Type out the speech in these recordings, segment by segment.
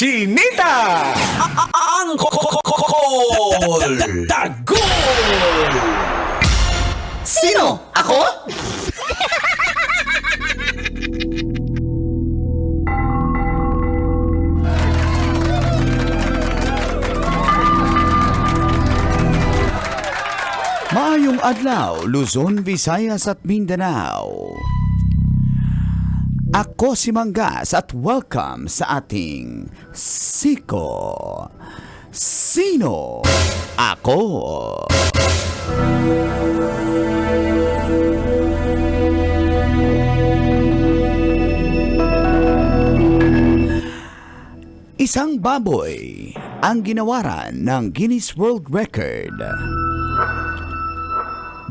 Chinita! Ang Call! Tagol! Sino? Ako? Maayong adlaw, Luzon, Visayas at Mindanao. Ako si Manggas at welcome sa ating Siko. Sino Ako? Isang baboy ang ginawaran ng Guinness World Record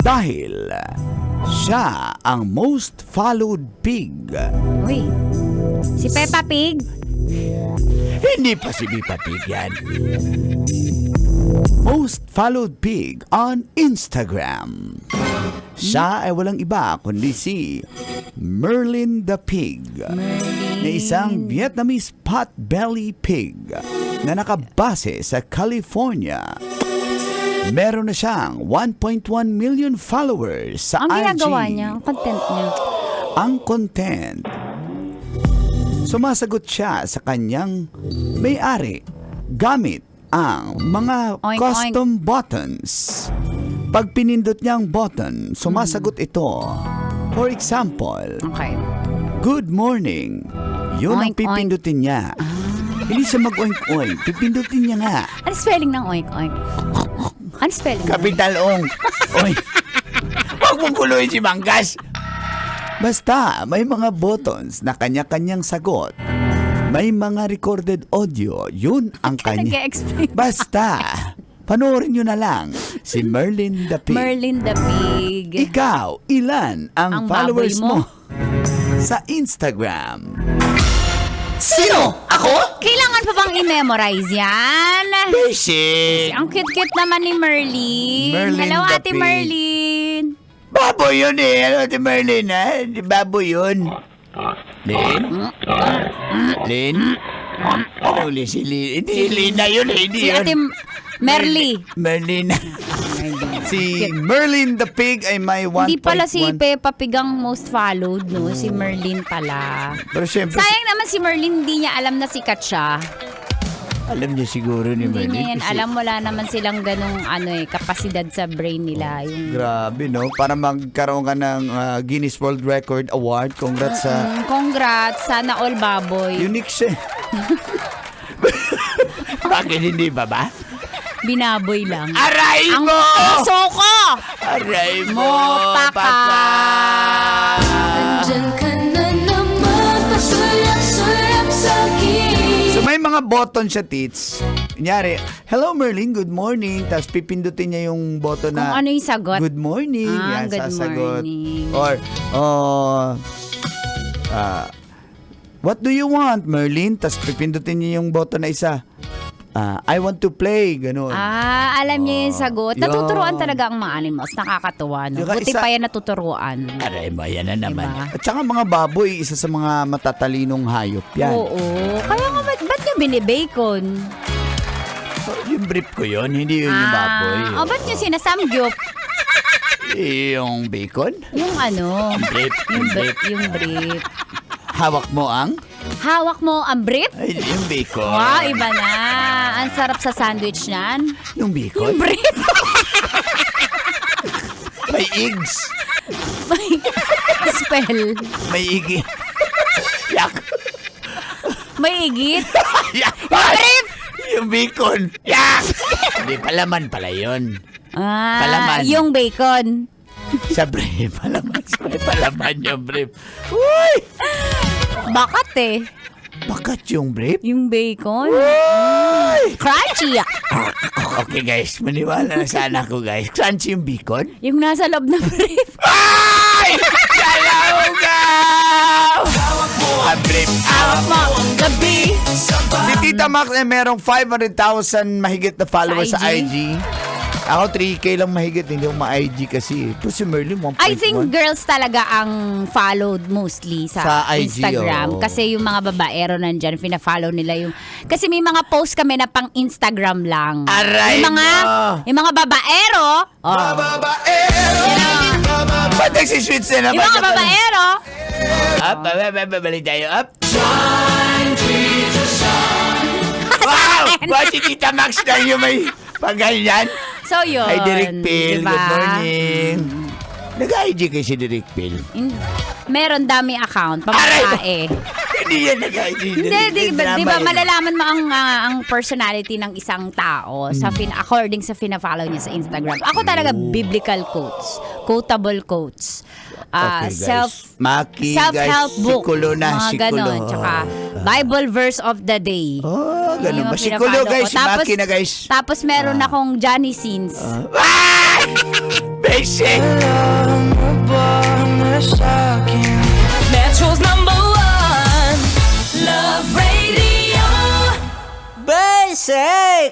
dahil siya ang most followed pig. Uy, si Peppa Pig? Hindi pa si Peppa Pig yan. Most followed pig on Instagram. Siya ay walang iba kundi si Merlin the Pig. Na isang Vietnamese pot-belly pig na nakabase sa California. Meron na siyang 1.1 million followers sa IG. Ang ginagawa niya, ang content niya. Ang content. Sumasagot siya sa kanyang may-ari gamit ang mga Oink, custom buttons. Pag pinindot niya ang button, sumasagot ito. For example, Okay. good morning. Yun ang Oink, pipindutin niya. Hindi siya mag-oink-oink. Pipindutin niya nga. Ano spelling ng oink-oink? Ano spelling? Kapital ong. Oy. Huwag mong kuluin si Manggas. Basta, may mga buttons na kanya-kanyang sagot. May mga recorded audio. Yun ang kanya. Nag-explain. Basta, panoorin nyo na lang si Merlin the Pig. Merlin the Pig. Ikaw, ilan ang followers baboy mo? sa Instagram? Sino? Ako? Kailangan pa bang i-memorize yan? Basic. Ang cute-cute naman ni Merlin. Merlin Hello, the Ate Pig. Merlin. Baboy yun eh. Ano si Merlin ha? Baboy yun. Lin? Lin? Ano ulit si Lin? Hindi Lin na yun eh. Hindi Si yun. Ate Merly. Merlin. Si Merlin the Pig ay may 1.1. Hindi pala si Peppa Pig ang most followed, no? Si Merlin pala. Pero syempre, Sayang naman si Merlin, hindi niya alam na sikat siya. alam niya siguro ni Hindi Merlin. niya yan kasi alam, wala naman silang ganung kapasidad sa brain nila. Yung, Grabe, no? Para magkaroon ka ng Guinness World Record Award. Congrats sa congrats, sana all baboy. unique siya. Bakit hindi ba? Binaboy lang. Aray Ang mo! puso ko! Aray mo, Paka! Nandyan ka na naman, pasulap-sulap sa akin. So may mga button siya, tits. Kunyari, hello Merlin, good morning. Tapos pipindutin niya yung button na Kung ano yung sagot. good morning. Ah, Yan, good sasagot. morning. Or, what do you want, Merlin? Tapos pipindutin niya yung button na isa. I want to play, ganun. Alam niya yung sagot. Yun. Natuturuan talaga ang mga animals. Nakakatuwa, no? Yung Buti isa- pa yan natuturuan. Aray mo, yan na naman. Diba? At saka mga baboy, isa sa mga matatalinong hayop yan. Oo. Kaya nga, ba't niya binibacon? Yung brief ko yun, hindi yun yung baboy. Ba't niya sinasamgyup? Yung bacon? Yung ano? Brief. Yung brief. Hawak mo ang? Hawak mo ang brief? Ay, yung bacon. Wow, iba na. Ang sarap sa sandwich niyan. Yung bacon? Brief. May eggs. Spell. May igi. Yak. May igit. Yak. Brief. Yung bacon. Yak. Hindi, palaman pala yun. Palaman. Yung bacon. Sa brief. Palaman. Palaman yung brief. Uy! Bakat eh. Bakat yung brief? Yung bacon. Uy! Crunchy. Okay guys, maniwala na sana ako guys. Crunchy yung bacon? Yung nasa loob na brief. Ay! Salaw! Ang brief. Hawak mo ang gabi. Si Tita Max ay merong 500,000 mahigit na followers sa Sa IG. Ako 3K lang mahigit, hindi ako ma-IG kasi. Pero si Merlin 1.1. I think girls talaga ang followed mostly sa Sa IG, Instagram. oo. Kasi yung mga babaero nandyan, pina-follow nila yung... Kasi may mga post kami na pang Instagram lang. Aray yung mga babaero, Ba't nagsisweet na naman? yung mga babaero, Up, babalik tayo, up. Wow! Wow, si Tita Max na yung may pagganyan. so yun. Hi, Derek Phil. diba? Good morning. Nag-IG kay si Derek Phil. Meron dami account, pamatae. Hindi yan nag-IG. Hindi, di ba malalaman mo ang personality ng isang tao according sa fina-follow niya sa Instagram. Ako talaga biblical quotes, quotable quotes. Okay, guys. Maki, Self-help guys, book, sikulo na, mga sikulo. ganon. Tsaka Bible verse of the day. Oh, ganun Yun ba? ang Sikulo, pina-follow guys. ko. Si Maki na, guys. Tapos meron akong Johnny Sins. Ah! Basic! Metro's number one, Love Radio. Basic!